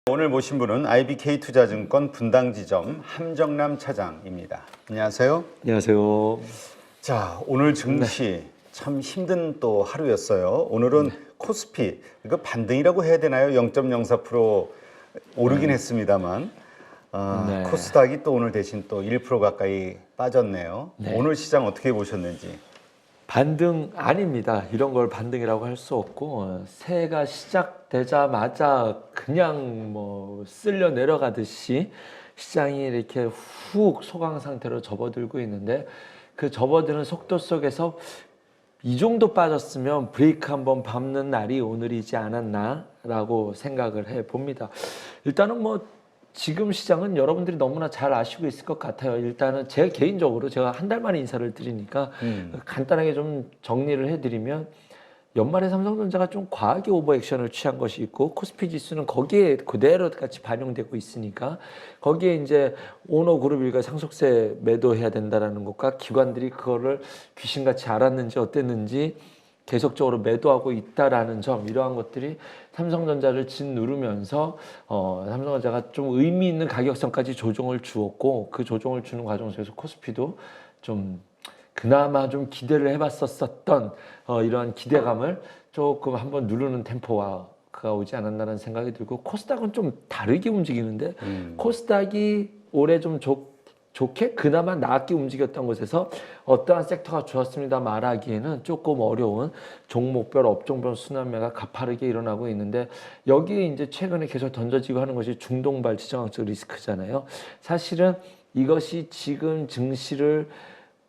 오늘 모신 분은 IBK투자증권 분당지점 함정남 차장입니다. 안녕하세요. 안녕하세요. 자, 오늘 증시 참 힘든 또 하루였어요. 오늘은 코스피, 이거 반등이라고 해야 되나요? 0.04% 오르긴 했습니다만 코스닥이 또 오늘 대신 또 1% 가까이 빠졌네요. 오늘 시장 어떻게 보셨는지? 반등 아닙니다. 이런 걸 반등이라고 할 수 없고 새해가 시작되자마자 그냥 뭐 쓸려 내려가듯이 시장이 이렇게 훅 소강 상태로 접어들고 있는데 그 접어드는 속도 속에서 이 정도 빠졌으면 브레이크 한번 밟는 날이 오늘이지 않았나라고 생각을 해봅니다. 일단은 뭐 지금 시장은 여러분들이 너무나 잘 아시고 있을 것 같아요. 일단은 제 개인적으로 제가 한 달 만에 인사를 드리니까 간단하게 좀 정리를 해드리면 연말에 삼성전자가 좀 과하게 오버액션을 취한 것이 있고 코스피 지수는 거기에 그대로 같이 반영되고 있으니까 거기에 이제 오너그룹 일가 상속세 매도해야 된다라는 것과 기관들이 그거를 귀신같이 알았는지 어땠는지 계속적으로 매도하고 있다라는 점, 이러한 것들이 삼성전자를 짓누르면서 삼성전자가 좀 의미 있는 가격선까지 조정을 주었고, 그 조정을 주는 과정 속에서 코스피도 좀 그나마 좀 기대를 해봤었던 이러한 기대감을 조금 한번 누르는 템포가 오지 않았나라는 생각이 들고, 코스닥은 좀 다르게 움직이는데 코스닥이 올해 좀 좋게 그나마 나았게 움직였던 곳에서 어떠한 섹터가 좋았습니다 말하기에는 조금 어려운 종목별 업종별 순환매가 가파르게 일어나고 있는데, 여기에 이제 최근에 계속 던져지고 하는 것이 중동발 지정학적 리스크잖아요. 사실은 이것이 지금 증시를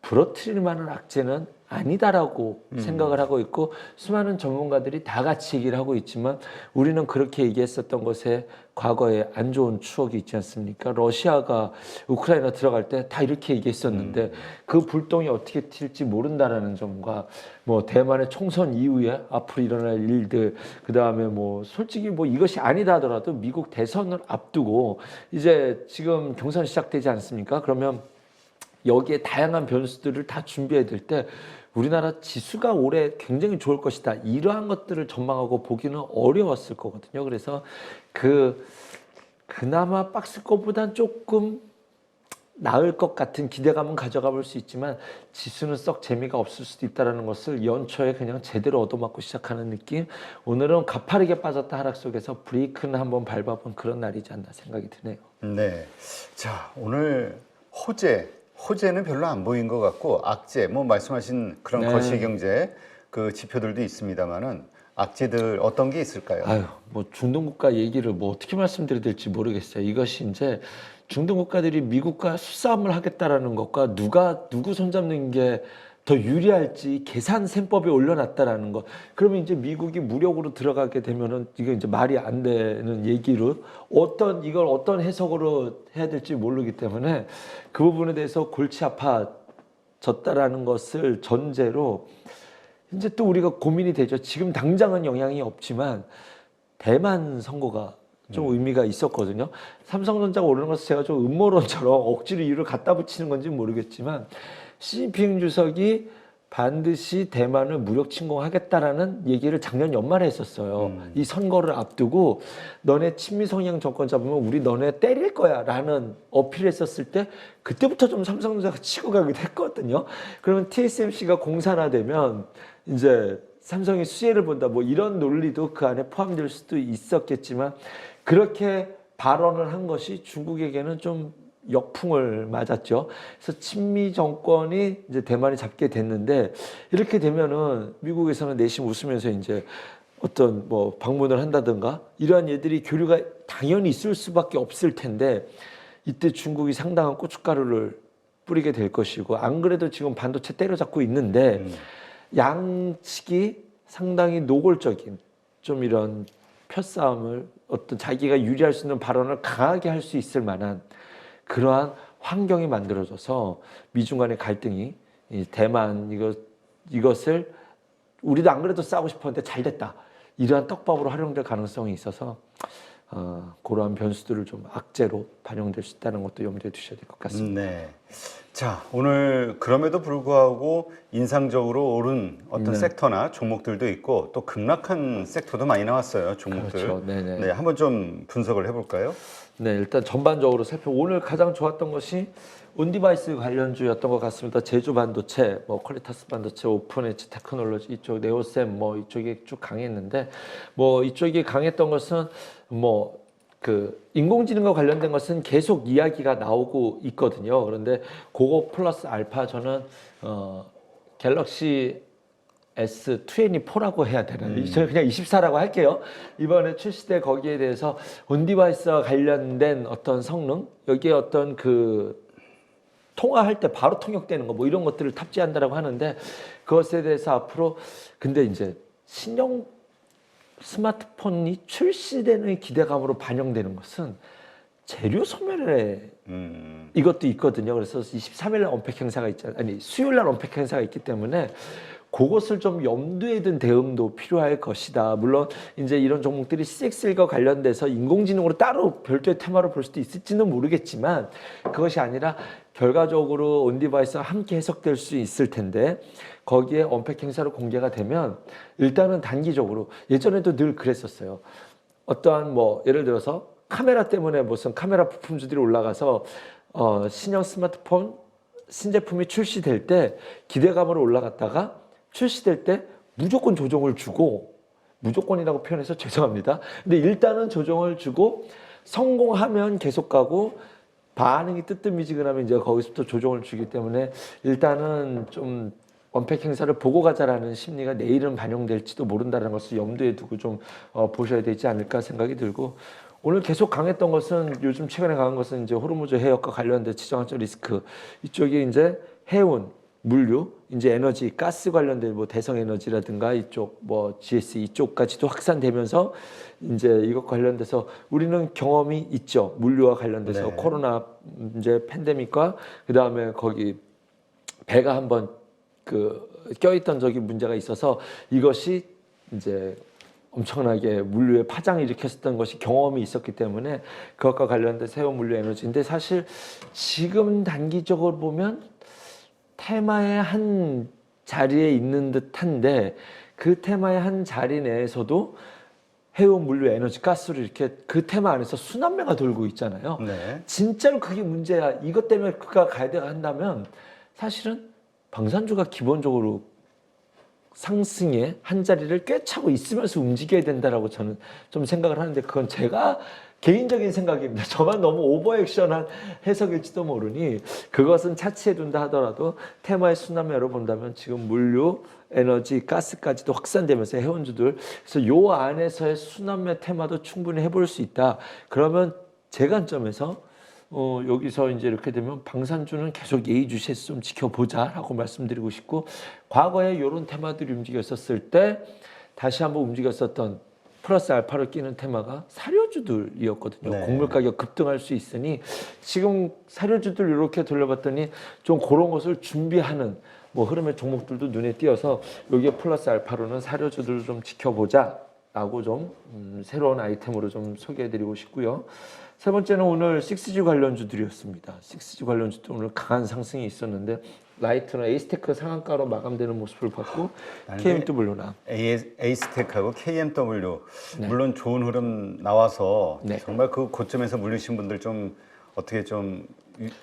부러뜨릴 만한 악재는 아니다라고 생각을 하고 있고, 수많은 전문가들이 다 같이 얘기를 하고 있지만 우리는 그렇게 얘기했었던 것에 과거에 안 좋은 추억이 있지 않습니까? 러시아가 우크라이나 들어갈 때 다 이렇게 얘기했었는데 그 불똥이 어떻게 튈지 모른다라는 점과 뭐 대만의 총선 이후에 앞으로 일어날 일들, 그 다음에 뭐 솔직히 뭐 이것이 아니다 하더라도 미국 대선을 앞두고 이제 지금 경선 시작되지 않습니까? 그러면 여기에 다양한 변수들을 다 준비해야 될 때 우리나라 지수가 올해 굉장히 좋을 것이다, 이러한 것들을 전망하고 보기는 어려웠을 거거든요. 그래서 그나마 박스권보단 조금 나을 것 같은 기대감은 가져가 볼 수 있지만 지수는 썩 재미가 없을 수도 있다는 것을 연초에 그냥 제대로 얻어맞고 시작하는 느낌. 오늘은 가파르게 빠졌다 하락 속에서 브레이크는 한번 밟아본 그런 날이지 않나 생각이 드네요. 네. 자, 오늘 호재는 별로 안 보인 것 같고, 악재, 뭐 말씀하신 그런 거시경제 그 지표들도 있습니다만은 악재들 어떤 게 있을까요? 뭐 중동국가 얘기를 뭐 어떻게 말씀드려야 될지 모르겠어요. 이것이 이제 중동국가들이 미국과 수싸움을 하겠다라는 것과 누구 손잡는 게 더 유리할지 계산 셈법에 올려놨다라는 것. 그러면 이제 미국이 무력으로 들어가게 되면은 이게 이제 말이 안 되는 얘기로 이걸 어떤 해석으로 해야 될지 모르기 때문에 그 부분에 대해서 골치 아파졌다라는 것을 전제로 이제 또 우리가 고민이 되죠. 지금 당장은 영향이 없지만 대만 선거가 좀 의미가 있었거든요. 삼성전자가 오르는 것을 제가 좀 음모론처럼 억지로 이유를 갖다 붙이는 건지 모르겠지만 시진핑 주석이 반드시 대만을 무력 침공하겠다라는 얘기를 작년 연말에 했었어요. 이 선거를 앞두고 너네 친미 성향 정권 잡으면 우리 너네 때릴 거야 라는 어필을 했었을 때 그때부터 좀 삼성전자가 치고 가기도 했거든요. 그러면 TSMC가 공산화되면 이제 삼성이 수혜를 본다, 뭐 이런 논리도 그 안에 포함될 수도 있었겠지만 그렇게 발언을 한 것이 중국에게는 좀 역풍을 맞았죠. 그래서 친미 정권이 이제 대만이 잡게 됐는데, 이렇게 되면은 미국에서는 내심 웃으면서 이제 어떤 뭐 방문을 한다든가 이러한 예들이 교류가 당연히 있을 수밖에 없을 텐데, 이때 중국이 상당한 고춧가루를 뿌리게 될 것이고, 안 그래도 지금 반도체 때려잡고 있는데 양측이 상당히 노골적인 좀 이런 표싸움을, 어떤 자기가 유리할 수 있는 발언을 강하게 할 수 있을 만한 그러한 환경이 만들어져서 미중 간의 갈등이, 대만 이것을 우리도 안 그래도 싸우고 싶었는데 잘 됐다, 이러한 떡밥으로 활용될 가능성이 있어서 그러한 변수들을 좀 악재로 반영될 수 있다는 것도 염두에 두셔야 될 것 같습니다. 네. 자, 오늘 그럼에도 불구하고 인상적으로 오른 어떤 섹터나 종목들도 있고 또 급락한 섹터도 많이 나왔어요, 종목들. 그렇죠. 네네. 네, 한번 좀 분석을 해볼까요? 네, 일단 전반적으로 오늘 가장 좋았던 것이 온디바이스 관련주였던 것 같습니다. 제주 반도체, 뭐 퀄리타스 반도체, 오픈엣지 테크놀로지 이쪽 네오셈 뭐 이쪽이 쭉 강했는데 뭐 이쪽이 강했던 것은 뭐 그 인공지능과 관련된 것은 계속 이야기가 나오고 있거든요. 그런데 그거 플러스 알파 저는 갤럭시 S24라고 해야 되나요? 저는 그냥 24라고 할게요. 이번에 출시된 거기에 대해서 온디바이스와 관련된 어떤 성능, 여기에 어떤 그 통화할 때 바로 통역되는 거 뭐 이런 것들을 탑재한다라고 하는데 그것에 대해서 앞으로 근데 이제 신형 스마트폰이 출시되는 기대감으로 반영되는 것은 재료 소멸에 이것도 있거든요. 그래서 23일 날 언팩 행사가 있잖아요. 아니 수요일 날 언팩 행사가 있기 때문에 그것을 좀 염두에 둔 대응도 필요할 것이다. 물론 이제 이런 종목들이 CXL과 관련돼서 인공지능으로 따로 별도의 테마로 볼 수도 있을지는 모르겠지만 그것이 아니라 결과적으로 온디바이스와 함께 해석될 수 있을 텐데 거기에 언팩 행사로 공개가 되면 일단은 단기적으로 예전에도 늘 그랬었어요. 어떠한 뭐 예를 들어서 카메라 때문에 무슨 카메라 부품주들이 올라가서 신형 스마트폰 신제품이 출시될 때 기대감으로 올라갔다가 출시될 때 무조건 조정을 주고 무조건이라고 표현해서 죄송합니다. 근데 일단은 조정을 주고 성공하면 계속 가고 반응이 뜨뜻미지근하면 이제 거기서부터 조정을 주기 때문에 일단은 좀 원팩 행사를 보고 가자라는 심리가 내일은 반영될지도 모른다는 것을 염두에 두고 좀 보셔야 되지 않을까 생각이 들고 오늘 계속 강했던 것은 요즘 최근에 강한 것은 이제 호르무즈 해역과 관련된 지정학적 리스크 이쪽이 이제 해운 물류, 이제 에너지, 가스 관련된 뭐 대성에너지라든가 이쪽 뭐 GS 이쪽까지도 확산되면서 이제 이것 관련돼서 우리는 경험이 있죠. 물류와 관련돼서 네. 코로나 이제 팬데믹과 그 다음에 거기 배가 한번 그 껴있던 적이 문제가 있어서 이것이 이제 엄청나게 물류에 파장을 일으켰었던 것이 경험이 있었기 때문에 그것과 관련된 새로운 물류 에너지인데 사실 지금 단기적으로 보면 테마의 한 자리에 있는 듯한데 그 테마의 한 자리 내에서도 해운 물류 에너지 가스를 이렇게 그 테마 안에서 순환매가 돌고 있잖아요. 네. 진짜로 그게 문제야. 이것 때문에 그가 가야 돼 한다면 사실은 방산주가 기본적으로 상승의 한 자리를 꿰차고 있으면서 움직여야 된다라고 저는 좀 생각을 하는데 그건 제가 개인적인 생각입니다. 저만 너무 오버액션한 해석일지도 모르니 그것은 차치해 둔다 하더라도 테마의 순환매로 본다면 지금 물류, 에너지, 가스까지도 확산되면서 해운주들 그래서 요 안에서의 순환매 테마도 충분히 해볼 수 있다. 그러면 제 관점에서 여기서 이제 이렇게 되면 방산주는 계속 예의주시해서 좀 지켜보자라고 말씀드리고 싶고 과거에 이런 테마들이 움직였었을 때 다시 한번 움직였었던 플러스 알파를 끼는 테마가 사료주들이었거든요. 네. 곡물 가격 급등할 수 있으니 지금 사료주들 이렇게 돌려봤더니 좀 그런 것을 준비하는 뭐 흐름의 종목들도 눈에 띄어서 여기에 플러스 알파로는 사료주들을 좀 지켜보자라고 좀 새로운 아이템으로 좀 소개해드리고 싶고요. 세 번째는 오늘 6G 관련주들이었습니다. 6G 관련주도 오늘 강한 상승이 있었는데 라이트는 에이스테크 상한가로 마감되는 모습을 봤고 KMW나 에이스텍하고 KMW 네. 물론 좋은 흐름 나와서 네. 정말 그 고점에서 물리신 분들 좀 어떻게 좀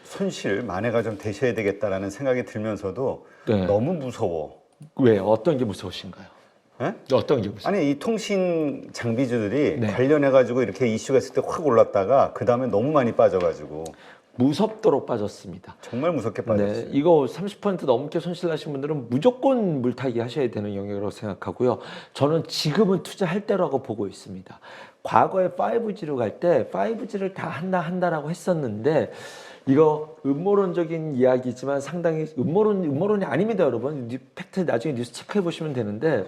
손실 만회가 좀 되셔야 되겠다라는 생각이 들면서도 네. 너무 무서워. 왜 어떤 게 무서우신가요? 예? 어떤 게 무서워? 아니 이 통신 장비주들이 네. 관련해 가지고 이렇게 이슈가 있을 때 확 올랐다가 그 다음에 너무 많이 빠져가지고 무섭도록 빠졌습니다. 정말 무섭게 빠졌어요. 네, 이거 30% 넘게 손실 나신 분들은 무조건 물타기 하셔야 되는 영역이라고 생각하고요. 저는 지금은 투자할 때라고 보고 있습니다. 과거에 5G로 갈 때 5G를 다 한다라고 했었는데 이거 음모론적인 이야기지만 상당히 음모론이 아닙니다, 여러분. 팩트 나중에 뉴스 체크해 보시면 되는데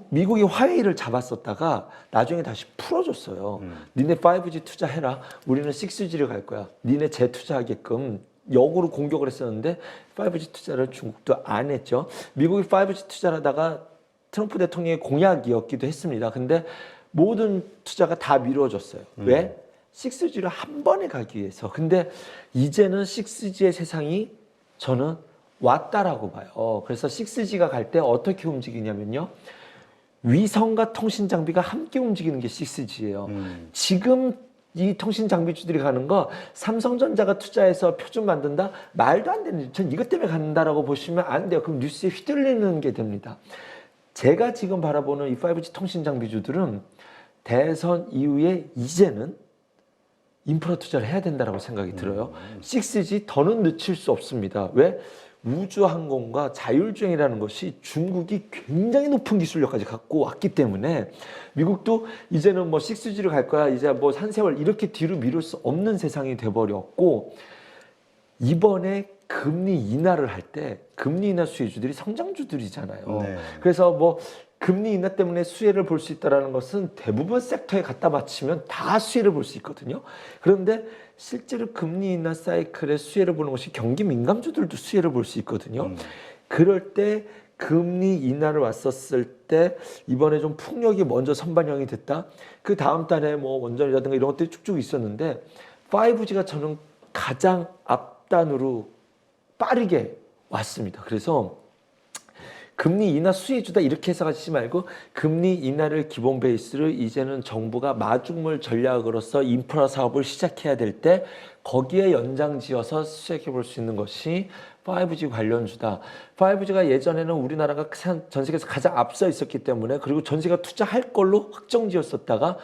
미국이 화웨이를 잡았었다가 나중에 다시 풀어줬어요. 니네 5G 투자해라. 우리는 6G를 갈 거야. 니네 재투자하게끔 역으로 공격을 했었는데 5G 투자를 중국도 안 했죠. 미국이 5G 투자를 하다가 트럼프 대통령의 공약이었기도 했습니다. 근데 모든 투자가 다 미뤄졌어요. 왜? 6G로 한 번에 가기 위해서. 근데 이제는 6G의 세상이 저는 왔다라고 봐요. 그래서 6G가 갈 때 어떻게 움직이냐면요. 위성과 통신 장비가 함께 움직이는 게 6G예요. 지금 이 통신 장비주들이 가는 거 삼성전자가 투자해서 표준 만든다? 말도 안 되는, 전 이것 때문에 간다라고 보시면 안 돼요. 그럼 뉴스에 휘둘리는 게 됩니다. 제가 지금 바라보는 이 5G 통신 장비주들은 대선 이후에 이제는 인프라 투자를 해야 된다고 생각이 들어요. 6G 더는 늦출 수 없습니다. 왜? 우주항공과 자율주행이라는 것이 중국이 굉장히 높은 기술력까지 갖고 왔기 때문에 미국도 이제는 뭐 6G로 갈 거야, 이제 뭐 한 세월 이렇게 뒤로 미룰 수 없는 세상이 돼버렸고, 이번에 금리 인하를 할 때 금리 인하 수혜주들이 성장주들이잖아요. 네. 그래서 뭐 금리 인하 때문에 수혜를 볼 수 있다는 것은 대부분 섹터에 갖다 바치면 다 수혜를 볼 수 있거든요. 그런데 실제로 금리 인하 사이클의 수혜를 보는 것이 경기 민감주들도 수혜를 볼 수 있거든요. 그럴 때 금리 인하를 왔었을 때 이번에 좀 풍력이 먼저 선반영이 됐다. 그 다음 달에 뭐 원전이라든가 이런 것들이 쭉쭉 있었는데 5G가 저는 가장 앞단으로 빠르게 왔습니다. 그래서 금리 인하 수혜주다 이렇게 해석하지 말고 금리 인하를 기본 베이스로 이제는 정부가 마중물 전략으로서 인프라 사업을 시작해야 될 때 거기에 연장지어서 시작해 볼 수 있는 것이 5G 관련주다. 5G가 예전에는 우리나라가 전 세계에서 가장 앞서 있었기 때문에, 그리고 전 세계가 투자할 걸로 확정지었었다가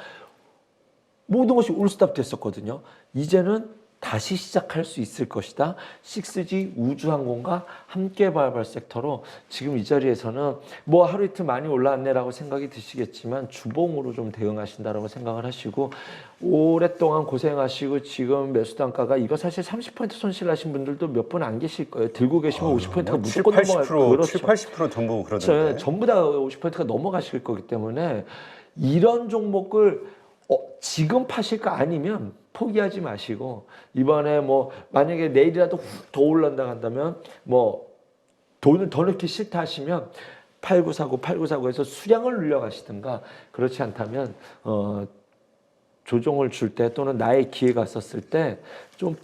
모든 것이 올스탑 됐었거든요. 이제는 다시 시작할 수 있을 것이다. 6G 우주항공과 함께 발발 섹터로 지금 이 자리에서는 뭐 하루 이틀 많이 올라왔네라고 생각이 드시겠지만 주봉으로 좀 대응하신다라고 생각을 하시고, 오랫동안 고생하시고 지금 매수 단가가 이거 사실 30% 손실하신 분들도 몇 분 안 계실 거예요. 들고 계시면 50%가 무조건 넘어갈 거예요. 그렇죠. 7, 80% 정보 그러던데. 그렇죠. 전부 다 50%가 넘어가실 거기 때문에 이런 종목을 지금 파실까 아니면 포기하지 마시고, 이번에 뭐 만약에 내일이라도 훅 더 올란다 한다면 뭐 돈을 더 넣기 싫다 하시면 8949 해서 수량을 늘려가시든가, 그렇지 않다면 조정을 줄 때 또는 나의 기회가 있었을 때좀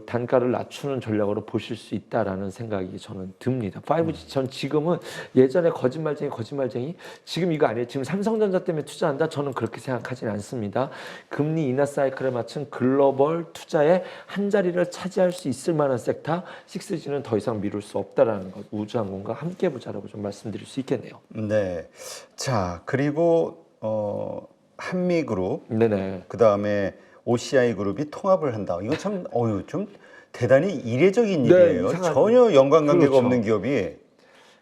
단가를 낮추는 전략으로 보실 수 있다라는 생각이 저는 듭니다. 5G 전 지금은 예전에 거짓말쟁이 지금 이거 아니에요. 지금 삼성전자 때문에 투자한다, 저는 그렇게 생각하지는 않습니다. 금리 인하 사이클에 맞춘 글로벌 투자의 한 자리를 차지할 수 있을 만한 섹터 6G는 더 이상 미룰 수 없다라는 것, 우주항공과 함께 보자라고 좀 말씀드릴 수 있겠네요. 네. 자, 그리고 한미그룹, 네네. 그 다음에 OCI 그룹이 통합을 한다. 이거 참, 좀 대단히 이례적인 네, 일이에요. 이상한- 전혀 연관관계가 그렇죠. 없는 기업이.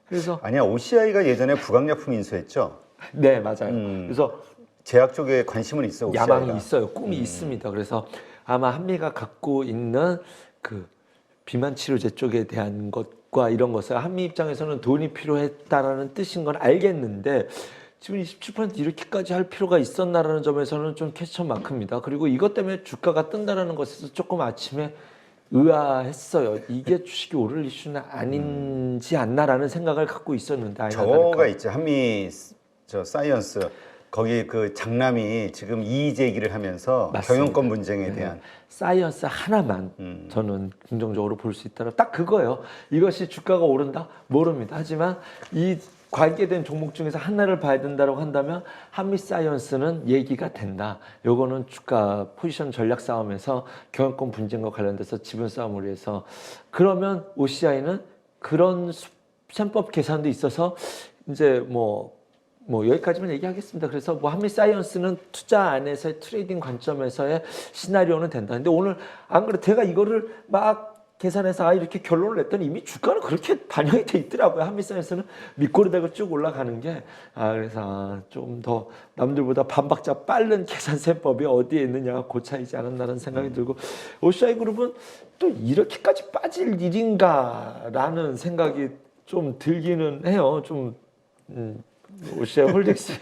그래서 아니야, OCI가 예전에 부강약품 인수했죠. 네, 맞아요. 그래서 제약 쪽에 관심은 있어, OCI가. 야망이 있어요. 꿈이 있습니다. 그래서 아마 한미가 갖고 있는 그 비만 치료제 쪽에 대한 것과 이런 것을 한미 입장에서는 돈이 필요했다라는 뜻인 건 알겠는데, 지금 27% 이렇게까지 할 필요가 있었나라는 점에서는 좀 퀘스천 마크입니다. 그리고 이것 때문에 주가가 뜬다라는 것에서 조금 아침에 의아했어요. 이게 주식이 오를 이슈는 아닌지 않나라는 생각을 갖고 있었는데, 아니나 저거가 다를까. 있죠. 한미 사이언스. 거기 그 장남이 지금 이의 제기를 하면서 맞습니다. 경영권 분쟁에 네. 대한. 사이언스 하나만 저는 긍정적으로 볼 수 있다라, 딱 그거예요. 이것이 주가가 오른다? 모릅니다. 하지만 이 관계된 종목 중에서 하나를 봐야 된다고 한다면 한미 사이언스는 얘기가 된다. 요거는 주가 포지션 전략 싸움에서 경영권 분쟁과 관련돼서 지분 싸움을 위해서, 그러면 OCI는 그런 셈법 계산도 있어서 이제 뭐 여기까지만 얘기하겠습니다. 그래서 뭐 한미 사이언스는 투자 안에서의 트레이딩 관점에서의 시나리오는 된다. 근데 오늘 안 그래, 제가 이거를 막 계산해서 이렇게 결론을 냈더니 이미 주가는 그렇게 반영이 돼 있더라고요. 한미 사이언스는 밑꼬리대고 쭉 올라가는 게. 그래서 좀 더 남들보다 반박자 빠른 계산 셈법이 어디에 있느냐가 고차이지 않았나라는 생각이 들고, OCI 그룹은 또 이렇게까지 빠질 일인가라는 생각이 좀 들기는 해요. 좀 OCI 홀딩스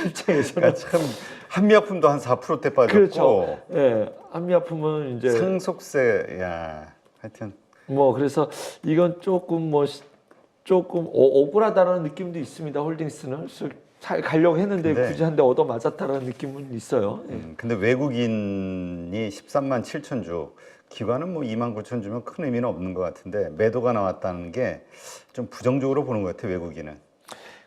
입장에서는. 그러니까 참 한미약품도 한 4%대 빠졌고. 그렇죠. 예, 한미약품은 이제 상속세, 야, 하여튼. 뭐 그래서 이건 조금 조금 억울하다는 느낌도 있습니다. 홀딩스는 잘 가려고 했는데 근데- 굳이 한 대 얻어 맞았다라는 느낌은 있어요. 예. 근데 외국인이 13만 7천 주, 기관은 뭐 2만 9천 주면 큰 의미는 없는 것 같은데 매도가 나왔다는 게 좀 부정적으로 보는 것 같아요, 외국인은.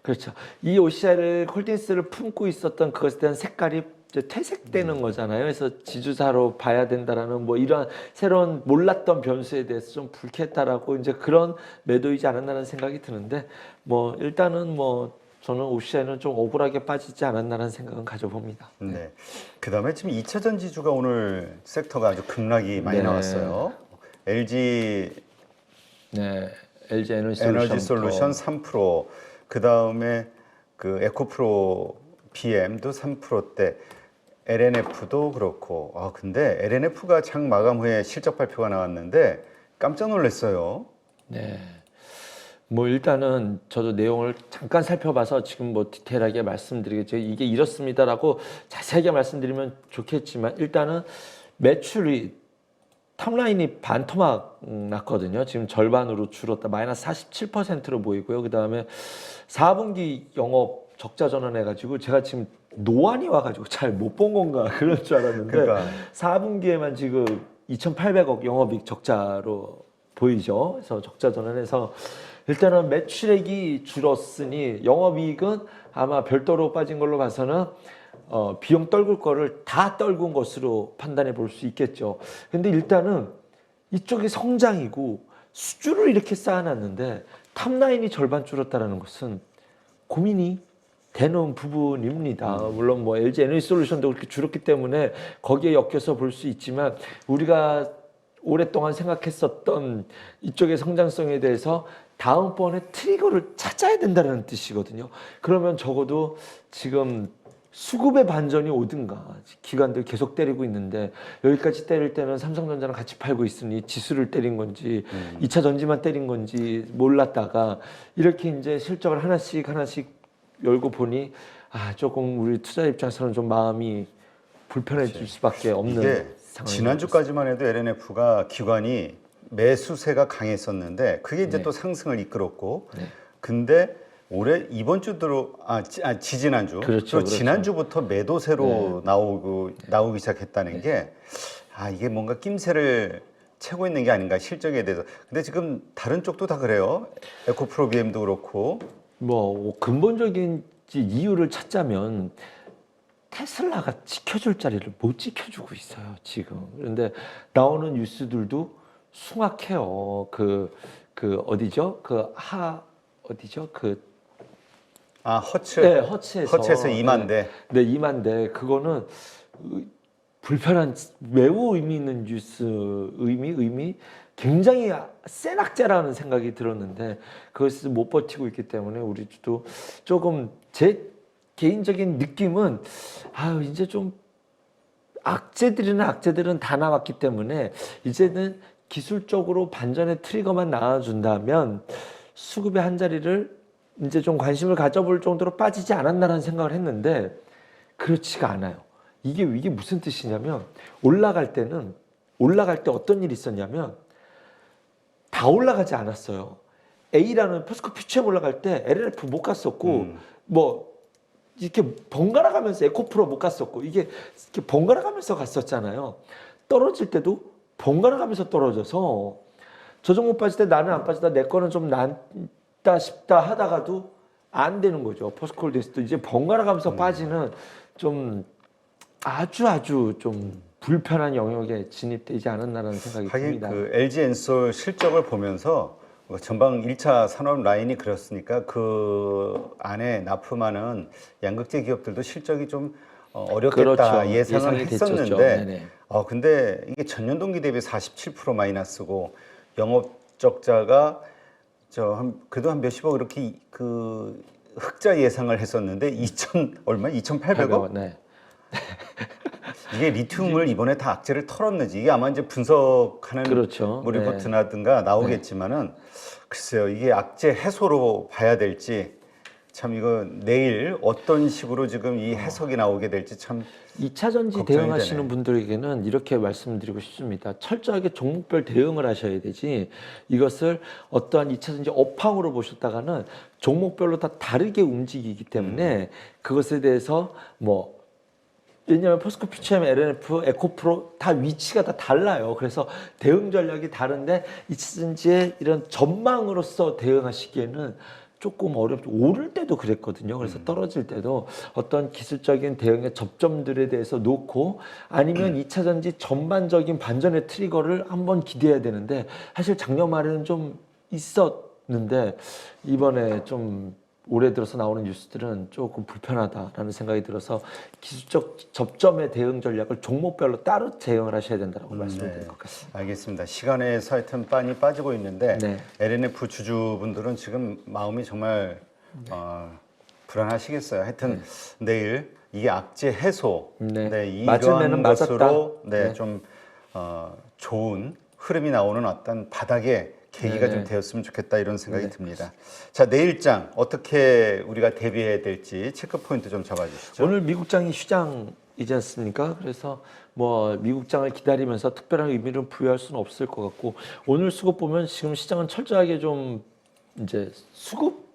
그렇죠. 이 OCI를 홀딩스를 품고 있었던 그것에 대한 색깔이 이제 퇴색되는 거잖아요. 그래서 지주사로 봐야 된다라는 뭐 이런 새로운 몰랐던 변수에 대해서 좀 불쾌했다라고 이제 그런 매도이지 않았나라는 생각이 드는데 뭐 일단은 뭐 저는 OCI는 좀 억울하게 빠지지 않았나라는 생각은 가져봅니다. 네. 그다음에 지금 2차 전지주가 오늘 섹터가 아주 급락이 많이 네. 나왔어요. LG 네, LG 에너지 솔루션 3%, 그다음에 그 에코프로 BM도 3%대, LNF도 그렇고. 아, 근데 LNF가 장 마감 후에 실적 발표가 나왔는데 깜짝 놀랐어요. 네. 뭐 일단은 저도 내용을 잠깐 살펴봐서 지금 뭐 디테일하게 말씀드리겠죠. 이게 이렇습니다라고 자세하게 말씀드리면 좋겠지만 일단은 매출이 탑라인이 반토막 났거든요. 지금 절반으로 줄었다. 마이너스 47%로 보이고요. 그다음에 4분기 영업 적자 전환해가지고 제가 지금 노안이 와가지고 잘 못 본 건가 그럴 줄 알았는데 그러니까 4분기에만 지금 2,800억 영업이익 적자로 보이죠. 그래서 적자 전환해서 일단은 매출액이 줄었으니 영업이익은 아마 별도로 빠진 걸로 봐서는 비용 떨굴 거를 다 떨군 것으로 판단해 볼 수 있겠죠. 근데 일단은 이쪽이 성장이고 수주를 이렇게 쌓아놨는데 탑라인이 절반 줄었다는 것은 고민이 되는 부분입니다. 물론 뭐 LG 에너지 솔루션도 그렇게 줄었기 때문에 거기에 엮여서 볼 수 있지만 우리가 오랫동안 생각했었던 이쪽의 성장성에 대해서 다음번에 트리거를 찾아야 된다는 뜻이거든요. 그러면 적어도 지금 수급의 반전이 오든가 기관들 계속 때리고 있는데 여기까지 때릴 때는 삼성전자랑 같이 팔고 있으니 지수를 때린 건지 2차 전지만 때린 건지 몰랐다가 이렇게 이제 실적을 하나씩 열고 보니 아 조금 우리 투자 입장에서는 좀 마음이 불편해질 수밖에 없는 이게 상황이 지난주까지만 해도 LNF가 기관이 매수세가 강했었는데 그게 이제 네. 또 상승을 이끌었고 네. 근데 올해 이번 주 들어 지지난주 그렇죠, 또 지난주부터 매도세로 나오기 시작했다는 게 이게 뭔가 낌새를 채고 있는 게 아닌가 실적에 대해서. 근데 지금 다른 쪽도 다 그래요. 에코프로 BM도 그렇고. 뭐 근본적인 이유를 찾자면 테슬라가 지켜줄 자리를 못 지켜주고 있어요 지금. 그런데 나오는 뉴스들도 숭악해요. 그 어디죠? 어디죠? 허츠. 네, 허츠에서. 허츠에서 2만 대. 네, 2만 대. 그거는 불편한 매우 의미 있는 뉴스, 의미 굉장히 센 악재라는 생각이 들었는데 그것을 못 버티고 있기 때문에 우리도 조금 제 개인적인 느낌은 이제 좀 악재들은 다 나왔기 때문에 이제는 기술적으로 반전의 트리거만 나와준다면 수급의 한 자리를 이제 좀 관심을 가져볼 정도로 빠지지 않았나라는 생각을 했는데 그렇지가 않아요. 이게 무슨 뜻이냐면 올라갈 때 어떤 일이 있었냐면 다 올라가지 않았어요. A라는 포스코 퓨처엠 올라갈 때 LNF 못 갔었고 뭐 이렇게 번갈아 가면서 에코프로 못 갔었고 이게 이렇게 번갈아 가면서 갔었잖아요. 떨어질 때도 번갈아 가면서 떨어져서 저 종목 빠질 때 나는 안 빠지다 내 거는 좀 낫다 싶다 하다가도 안 되는 거죠. 포스코홀딩스도 이제 번갈아 가면서 빠지는 좀 아주 좀 불편한 영역에 진입되지 않았나라는 생각이 하긴 듭니다. 그 LG 엔솔 실적을 보면서 전방 1차 산업 라인이 그렇으니까 그 안에 납품하는 양극재 기업들도 실적이 좀 어렵겠다 그렇죠. 예상을 예상이 됐었죠. 했었는데 네네. 근데 이게 전년 동기 대비 47% 마이너스고 영업 적자가 그래도 한 몇십억 이렇게 그 흑자 예상을 했었는데 2,800억? 네. 이게 리튬을 이번에 다 악재를 털었는지 이게 아마 이제 분석하는 그렇죠. 뭐 리포트나든가 나오겠지만은 글쎄요 이게 악재 해소로 봐야 될지 참 이거 내일 어떤 식으로 지금 이 해석이 나오게 될지 참 2차 전지 걱정이 대응하시는 되네. 분들에게는 이렇게 말씀드리고 싶습니다. 철저하게 종목별 대응을 하셔야 되지 이것을 어떠한 2차 전지 업황으로 보셨다가는 종목별로 다 다르게 움직이기 때문에 그것에 대해서 뭐 왜냐하면 포스코 퓨처엠, LNF, 에코프로 다 위치가 다 달라요. 그래서 대응 전략이 다른데 2차 전지의 이런 전망으로서 대응하시기에는 조금 어렵죠. 오를 때도 그랬거든요. 그래서 떨어질 때도 어떤 기술적인 대응의 접점들에 대해서 놓고 아니면 2차 전지 전반적인 반전의 트리거를 한번 기대해야 되는데 사실 작년 말에는 좀 있었는데 이번에 좀 올해 들어서 나오는 뉴스들은 조금 불편하다라는 생각이 들어서 기술적 접점의 대응 전략을 종목별로 따로 대응을 하셔야 된다고 말씀드릴 것 같습니다. 알겠습니다. 시간에서 하여튼 많이 빠지고 있는데 네. LNF 주주분들은 지금 마음이 정말 불안하시겠어요. 하여튼 내일 이게 악재 해소, 네. 이러한 맞으면은 맞았다. 것으로 네. 좀 좋은 흐름이 나오는 어떤 바닥의 계기가 네. 좀 되었으면 좋겠다 이런 생각이 듭니다. 자, 내일장 어떻게 우리가 대비해야 될지 체크 포인트 좀 잡아주시죠. 오늘 미국장이 휴장이지 않습니까? 그래서 뭐 미국장을 기다리면서 특별한 의미를 부여할 수는 없을 것 같고 오늘 수급 보면 지금 시장은 철저하게 좀 이제 수급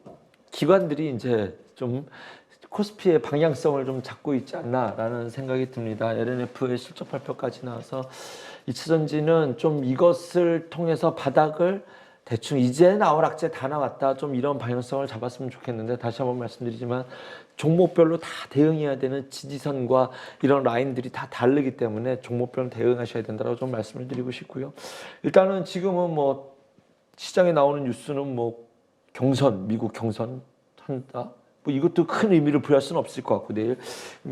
기관들이 이제 좀 코스피의 방향성을 좀 잡고 있지 않나라는 생각이 듭니다. LNF의 실적 발표까지 나와서 2차 전지는 좀 이것을 통해서 바닥을 대충 이제 나올 악재 다 나왔다 좀 이런 방향성을 잡았으면 좋겠는데 다시 한번 말씀드리지만 종목별로 다 대응해야 되는 지지선과 이런 라인들이 다 다르기 때문에 종목별로 대응하셔야 된다고 좀 말씀을 드리고 싶고요. 일단은 지금은 뭐 시장에 나오는 뉴스는 뭐 경선, 미국 경선 한다. 뭐 이것도 큰 의미를 부여할 수는 없을 것 같고 내일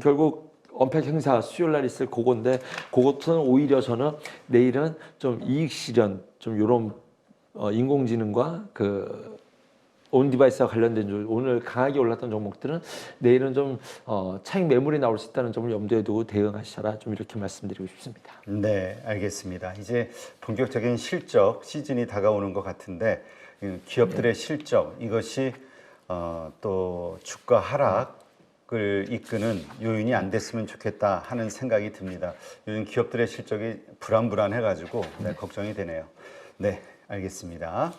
결국 언팩 행사 수요일 날 있을 그건데 그것은 오히려 저는 내일은 좀 이익 실현 좀 이런 인공지능과 그 온 디바이스와 관련된 오늘 강하게 올랐던 종목들은 내일은 좀 차익 매물이 나올 수 있다는 점을 염두에 두고 대응하셔라 좀 이렇게 말씀드리고 싶습니다. 네, 알겠습니다. 이제 본격적인 실적 시즌이 다가오는 것 같은데 기업들의 실적 이것이 또 주가 하락을 이끄는 요인이 안 됐으면 좋겠다 하는 생각이 듭니다. 요즘 기업들의 실적이 불안해가지고 걱정이 되네요. 네, 알겠습니다.